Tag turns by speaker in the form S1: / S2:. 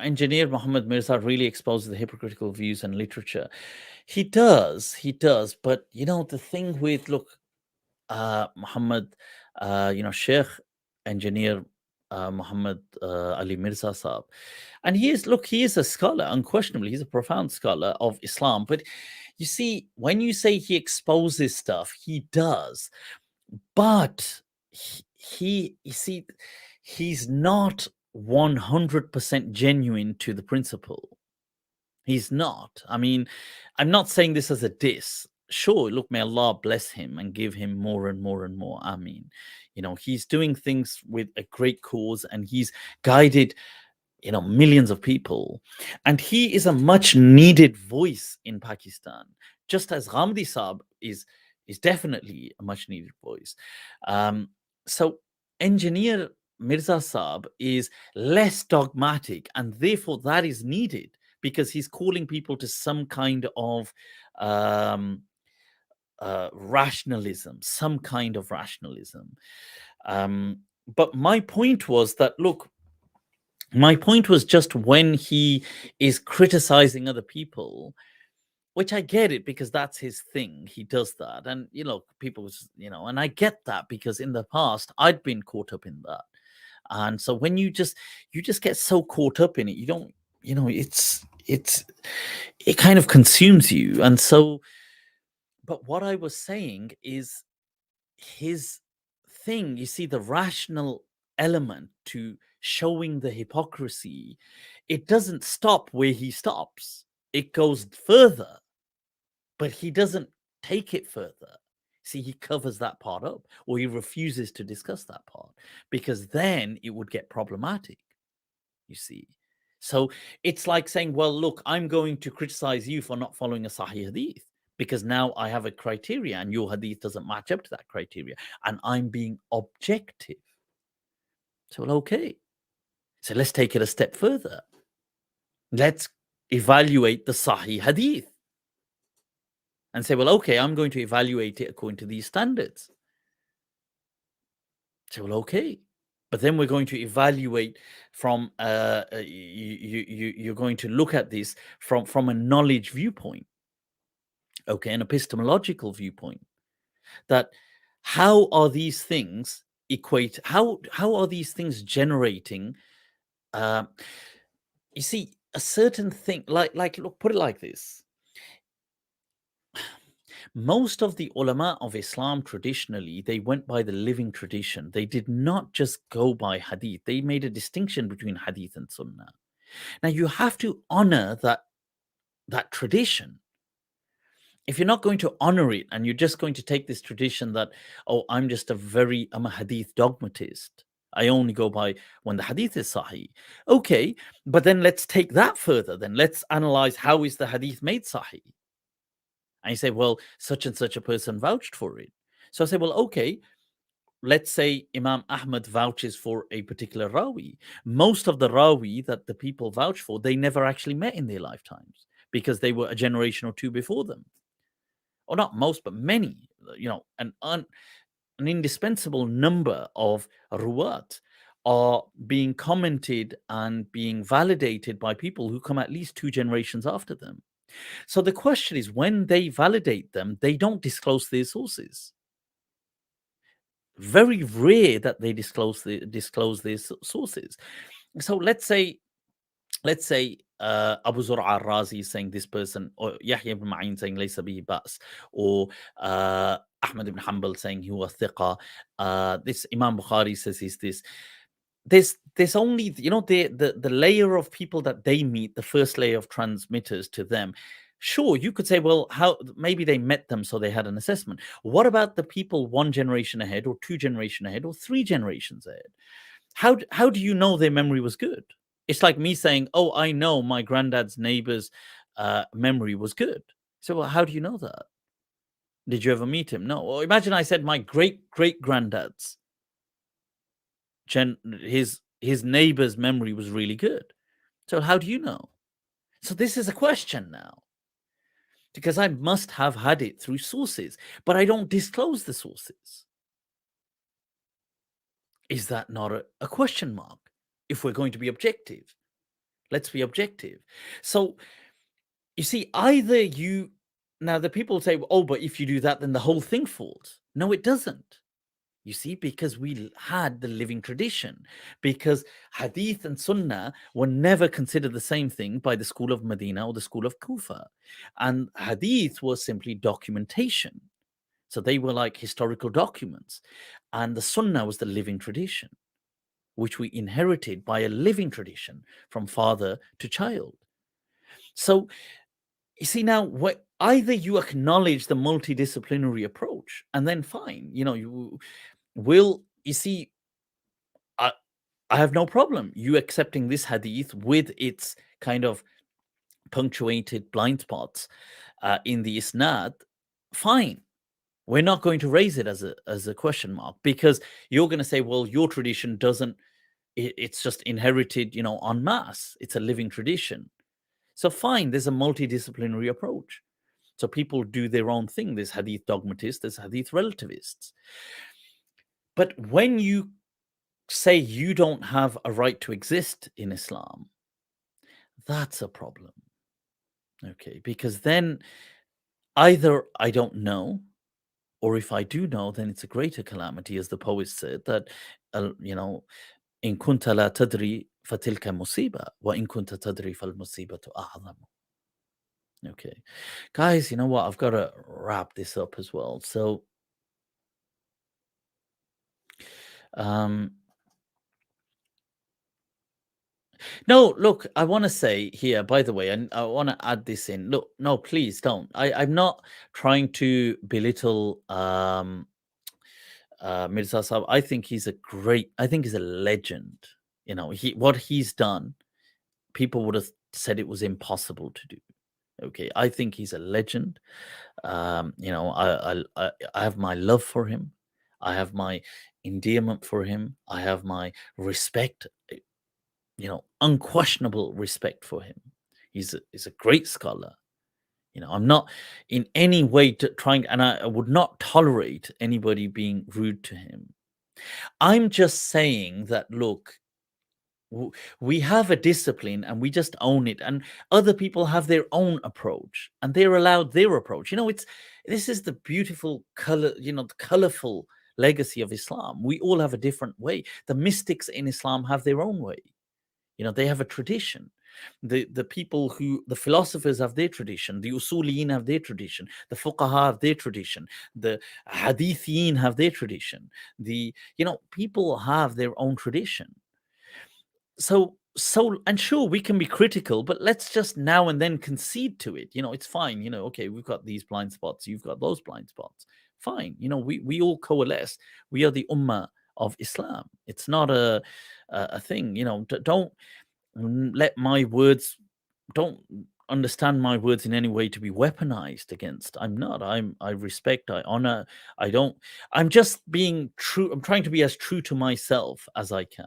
S1: engineer Muhammad Mirza really exposes the hypocritical views and literature. He does. But the thing with look, Muhammad, Sheikh engineer Muhammad Ali Mirza Saab, and he is a scholar, unquestionably, he's a profound scholar of Islam. But you see, when you say he exposes stuff, he does, but you see, he's not 100% genuine to the principle. He's not. I mean, I'm not saying this as a diss. Sure, look, may Allah bless him and give him more and more and more. I mean, he's doing things with a great cause and he's guided, millions of people. And he is a much needed voice in Pakistan, just as Ghamdi Saab is definitely a much needed voice. So engineer Mirza Saab is less dogmatic, and therefore that is needed because he's calling people to some kind of um, rationalism, some kind of rationalism. But my point was that, look, my point was just when he is criticizing other people, which I get it because that's his thing. He does that. And, people, and I get that because in the past I'd been caught up in that. And so when you just get so caught up in it, you don't, it kind of consumes you. And so, but what I was saying is his thing, you see, the rational element to showing the hypocrisy, it doesn't stop where he stops. It goes further, but he doesn't take it further. See, he covers that part up, or he refuses to discuss that part because then it would get problematic, you see. So it's like saying, well, look, I'm going to criticize you for not following a Sahih Hadith because now I have a criteria and your Hadith doesn't match up to that criteria and I'm being objective. So, well, okay. So let's take it a step further. Let's evaluate the Sahih Hadith and say, well, okay, I'm going to evaluate it according to these standards. So, well, okay. But then we're going to evaluate from you're going to look at this from a knowledge viewpoint, okay, an epistemological viewpoint. That how are these things equate? How are these things generating? You see, a certain thing, like look, put it like this. Most of the ulama of Islam traditionally, they went by the living tradition. They did not just go by hadith. They made a distinction between hadith and sunnah. Now you have to honor that tradition. If you're not going to honor it and you're just going to take this tradition that, oh, I'm a hadith dogmatist. I only go by when the hadith is sahih. Okay, but then let's take that further. Then let's analyze how is the hadith made sahih. And you say, well, such and such a person vouched for it. So I say, well, okay, let's say Imam Ahmad vouches for a particular Rawi. Most of the Rawi that the people vouch for, they never actually met in their lifetimes because they were a generation or two before them. Or not most, but many, an indispensable number of Ruwat are being commented and being validated by people who come at least 2 generations after them. So the question is, when they validate them, they don't disclose their sources. Very rare that they disclose their sources. So let's say Abu Zur'a al-Razi saying this person, or Yahya ibn Ma'in saying laysa bihi ba's, or Ahmad ibn Hanbal saying he was thiqa. This Imam Bukhari says he's this. There's only the layer of people that they meet, the first layer of transmitters to them. Sure, you could say, well, how maybe they met them so they had an assessment. What about the people 1 generation ahead, or 2 generation ahead, or 3 generations ahead? How do you know their memory was good? It's like me saying, oh, I know my granddad's neighbor's memory was good. So, well, how do you know that? Did you ever meet him? No. Well, imagine I said my great granddad's his neighbor's memory was really good. So how do you know? So this is a question now, because I must have had it through sources, but I don't disclose the sources. Is that not a question mark if we're going to be objective? Let's be objective. So you see, either you now the people say, oh, but if you do that, then the whole thing falls. No, it doesn't. You see, because we had the living tradition, because Hadith and Sunnah were never considered the same thing by the school of Medina or the school of Kufa. And Hadith was simply documentation. So they were like historical documents. And the Sunnah was the living tradition, which we inherited by a living tradition from father to child. So you see now, what either you acknowledge the multidisciplinary approach, and then fine, you will. You see, I have no problem you accepting this hadith with its kind of punctuated blind spots in the isnad. Fine, we're not going to raise it as a question mark, because you're going to say, well, your tradition doesn't. It's just inherited, en masse. It's a living tradition. So fine, there's a multidisciplinary approach. So people do their own thing. There's hadith dogmatists, there's hadith relativists. But when you say you don't have a right to exist in Islam, that's a problem. Okay, because then either I don't know, or if I do know, then it's a greater calamity, as the poet said, that, in kunta la tadri fatilka musiba, wa in kunta tadri fal musibatu a'zamu. Okay. Guys, you know what? I've got to wrap this up as well. So, no, look, I want to say here, by the way, and I want to add this in. Look, no, please don't. I'm not trying to belittle Mirza Sahib. I think he's a legend. What he's done, people would have said it was impossible to do. Okay, I think he's a legend. I have my love for him. I have my endearment for him. I have my respect, unquestionable respect for him. He's a great scholar. I'm not in any way trying, and I would not tolerate anybody being rude to him. I'm just saying that, look, we have a discipline and we just own it, and other people have their own approach and they're allowed their approach. This is the beautiful color, the colorful legacy of Islam. We all have a different way. The mystics in Islam have their own way. They have a tradition. The philosophers have their tradition, the usuliyin have their tradition, the fuqaha have their tradition, the hadithiyin have their tradition. People have their own tradition. So and sure, we can be critical, but let's just now and then concede to it. It's fine. Okay, we've got these blind spots, you've got those blind spots. Fine. We all coalesce. We are the ummah of Islam. It's not a thing. Don't let my words, don't understand my words in any way to be weaponized against. I'm not. I respect, I honor. I'm just being true. I'm trying to be as true to myself as I can.